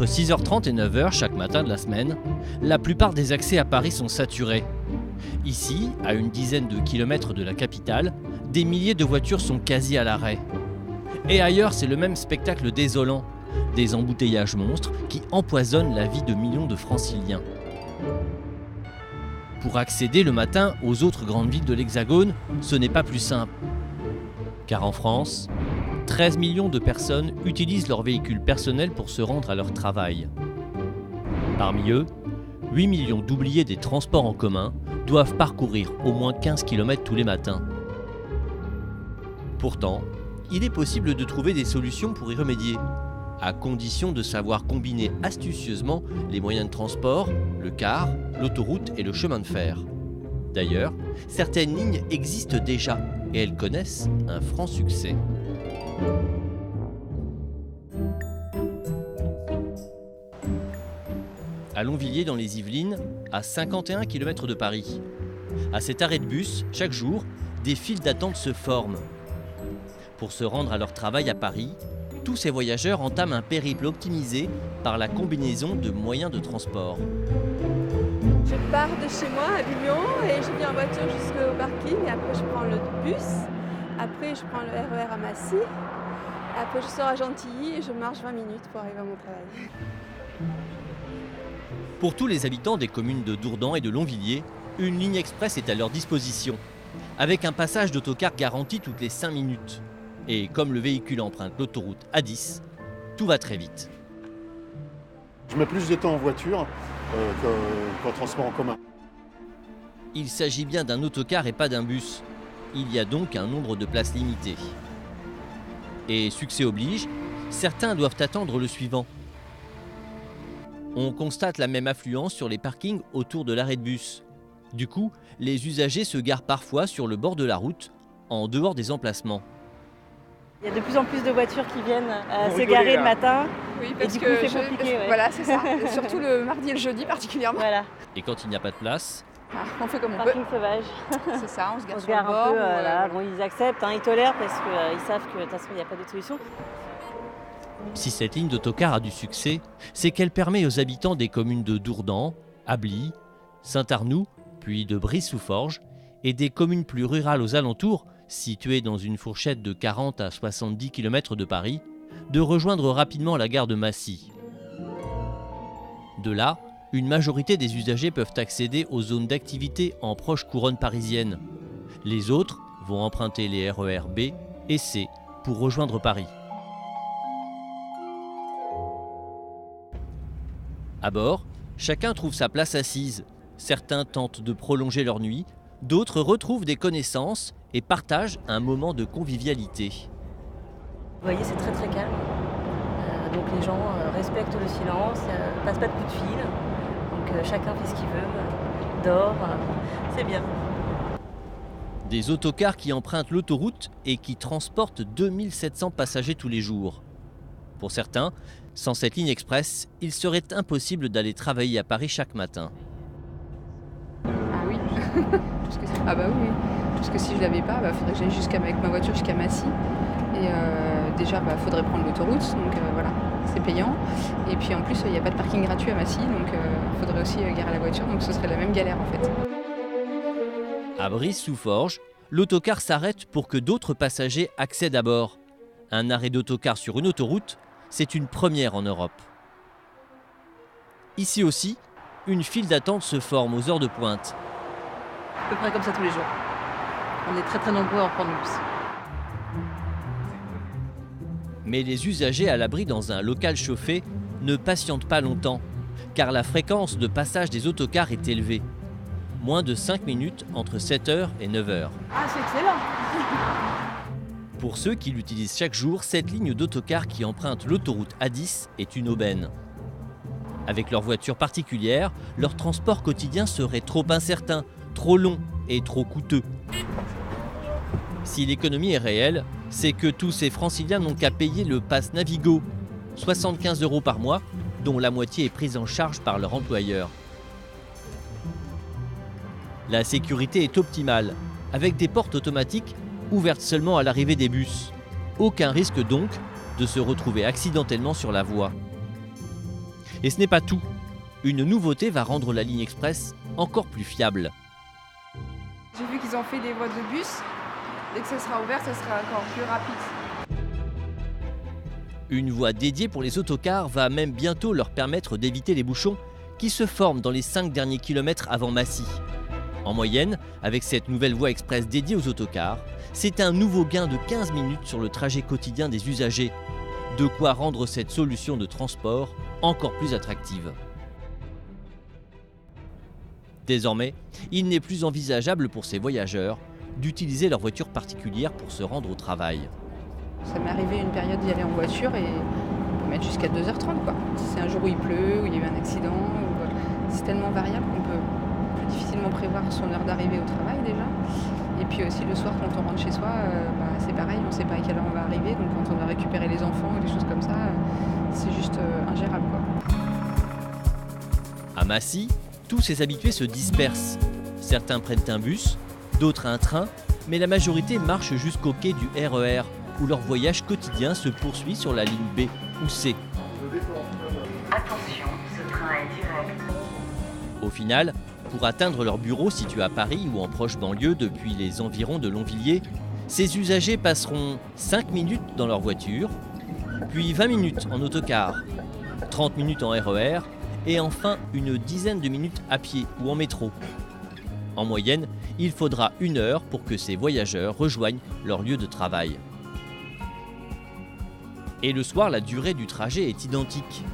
Entre 6h30 et 9h chaque matin de la semaine, la plupart des accès à Paris sont saturés. Ici, à une dizaine de kilomètres de la capitale, des milliers de voitures sont quasi à l'arrêt. Et ailleurs, c'est le même spectacle désolant. Des embouteillages monstres qui empoisonnent la vie de millions de Franciliens. Pour accéder le matin aux autres grandes villes de l'Hexagone, ce n'est pas plus simple. Car en France, 13 millions de personnes utilisent leur véhicule personnel pour se rendre à leur travail. Parmi eux, 8 millions d'oubliés des transports en commun doivent parcourir au moins 15 km tous les matins. Pourtant, il est possible de trouver des solutions pour y remédier, à condition de savoir combiner astucieusement les moyens de transport, le car, l'autoroute et le chemin de fer. D'ailleurs, certaines lignes existent déjà et elles connaissent un franc succès. À Longvilliers dans les Yvelines, à 51 km de Paris. À cet arrêt de bus, chaque jour, des files d'attente se forment. Pour se rendre à leur travail à Paris, tous ces voyageurs entament un périple optimisé par la combinaison de moyens de transport. Je pars de chez moi à Bignon et je viens en voiture jusqu'au parking. Et après, je prends le bus. Après, je prends le RER à Massy. Après, je sors à Gentilly et je marche 20 minutes pour arriver à mon travail. Pour tous les habitants des communes de Dourdan et de Longvilliers, une ligne express est à leur disposition, avec un passage d'autocar garanti toutes les 5 minutes. Et comme le véhicule emprunte l'autoroute A10, tout va très vite. Je mets plus de temps en voiture qu'en transport en commun. Il s'agit bien d'un autocar et pas d'un bus. Il y a donc un nombre de places limité. Et succès oblige, certains doivent attendre le suivant. On constate la même affluence sur les parkings autour de l'arrêt de bus. Du coup, les usagers se garent parfois sur le bord de la route, en dehors des emplacements. Il y a de plus en plus de voitures qui viennent se garer le matin. Oui, parce et du que coup, c'est compliqué. Ouais. Voilà, c'est ça. Et surtout le mardi et le jeudi particulièrement. Voilà. Et quand il n'y a pas de place, On fait comme on peut. Parking sauvage. C'est ça, on se gare On se sur le gare bord. un peu. Là. Bon, ils acceptent, ils tolèrent parce qu'ils savent que de toute façon, il n'y a pas d'autre solution. si cette ligne d'autocar a du succès, c'est qu'elle permet aux habitants des communes de Dourdan, Ably, Saint-Arnoux, puis de Brive-sous-Forges, et des communes plus rurales aux alentours, situées dans une fourchette de 40 à 70 km de Paris, de rejoindre rapidement la gare de Massy. De là, une majorité des usagers peuvent accéder aux zones d'activité en proche couronne parisienne. Les autres vont emprunter les RER B et C pour rejoindre Paris. À bord, chacun trouve sa place assise. Certains tentent de prolonger leur nuit, d'autres retrouvent des connaissances et partagent un moment de convivialité. Vous voyez, c'est très très calme. Donc les gens respectent le silence, ne passent pas de coups de fil. Donc chacun fait ce qu'il veut, dort, c'est bien. Des autocars qui empruntent l'autoroute et qui transportent 2700 passagers tous les jours. Pour certains, sans cette ligne express, il serait impossible d'aller travailler à Paris chaque matin. Ah oui. Ah bah oui. Parce que si je l'avais pas, faudrait que j'aille avec ma voiture jusqu'à Massy. Et déjà, faudrait prendre l'autoroute, donc voilà, c'est payant. Et puis en plus, il n'y a pas de parking gratuit à Massy, donc faudrait aussi garer la voiture, donc ce serait la même galère en fait. À Brive-sous-Forges, l'autocar s'arrête pour que d'autres passagers accèdent à bord. Un arrêt d'autocar sur une autoroute, c'est une première en Europe. Ici aussi, une file d'attente se forme aux heures de pointe. À peu près comme ça tous les jours. On est très très nombreux à en prendre le bus. Mais les usagers à l'abri dans un local chauffé ne patientent pas longtemps, car la fréquence de passage des autocars est élevée. Moins de 5 minutes entre 7h et 9h. Ah, c'est excellent. Pour ceux qui l'utilisent chaque jour, cette ligne d'autocar qui emprunte l'autoroute A10 est une aubaine. Avec leur voiture particulière, leur transport quotidien serait trop incertain, trop long et trop coûteux. Si l'économie est réelle, c'est que tous ces franciliens n'ont qu'à payer le pass Navigo, 75 € par mois, dont la moitié est prise en charge par leur employeur. La sécurité est optimale, avec des portes automatiques ouvertes seulement à l'arrivée des bus. Aucun risque donc de se retrouver accidentellement sur la voie. Et ce n'est pas tout. Une nouveauté va rendre la ligne express encore plus fiable. J'ai vu qu'ils ont fait des voies de bus. Dès que ça sera ouvert, ça sera encore plus rapide. Une voie dédiée pour les autocars va même bientôt leur permettre d'éviter les bouchons qui se forment dans les 5 derniers kilomètres avant Massy. En moyenne, avec cette nouvelle voie express dédiée aux autocars, c'est un nouveau gain de 15 minutes sur le trajet quotidien des usagers. De quoi rendre cette solution de transport encore plus attractive. Désormais, il n'est plus envisageable pour ces voyageurs d'utiliser leur voiture particulière pour se rendre au travail. Ça m'est arrivé une période d'y aller en voiture et on peut mettre jusqu'à 2h30 quoi. Si c'est un jour où il pleut, où il y a eu un accident, c'est tellement variable qu'on peut plus difficilement prévoir son heure d'arrivée au travail déjà. Et puis aussi le soir quand on rentre chez soi, c'est pareil, on ne sait pas à quelle heure on va arriver, donc quand on va récupérer les enfants ou des choses comme ça, c'est juste ingérable quoi. À Massy, tous ces habitués se dispersent. Certains prennent un bus, d'autres un train, mais la majorité marche jusqu'au quai du RER, où leur voyage quotidien se poursuit sur la ligne B ou C. Attention, ce train est direct. Au final, pour atteindre leur bureau situé à Paris ou en proche banlieue depuis les environs de Longvilliers, ces usagers passeront 5 minutes dans leur voiture, puis 20 minutes en autocar, 30 minutes en RER et enfin une dizaine de minutes à pied ou en métro. En moyenne, il faudra 1 heure pour que ces voyageurs rejoignent leur lieu de travail. Et le soir, la durée du trajet est identique.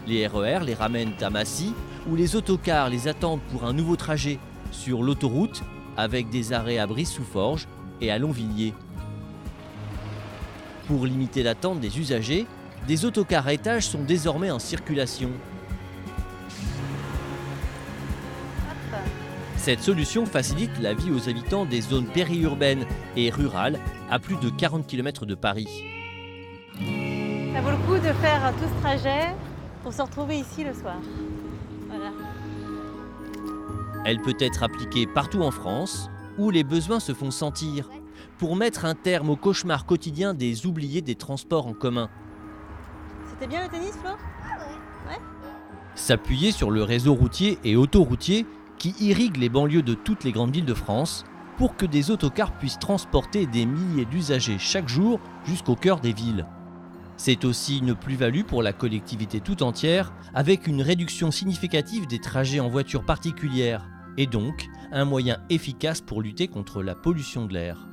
Les RER les ramènent à Massy, où les autocars les attendent pour un nouveau trajet sur l'autoroute, avec des arrêts à Brive-sous-Forges et à Longvilliers. Pour limiter l'attente des usagers, des autocars à étages sont désormais en circulation. Cette solution facilite la vie aux habitants des zones périurbaines et rurales à plus de 40 km de Paris. Ça vaut le coup de faire tout ce trajet pour se retrouver ici le soir. Voilà. Elle peut être appliquée partout en France, où les besoins se font sentir, pour mettre un terme au cauchemar quotidien des oubliés des transports en commun. C'était bien le tennis, Flo? S'appuyer sur le réseau routier et autoroutier qui irrigue les banlieues de toutes les grandes villes de France pour que des autocars puissent transporter des milliers d'usagers chaque jour jusqu'au cœur des villes. C'est aussi une plus-value pour la collectivité tout entière, avec une réduction significative des trajets en voiture particulière, et donc un moyen efficace pour lutter contre la pollution de l'air.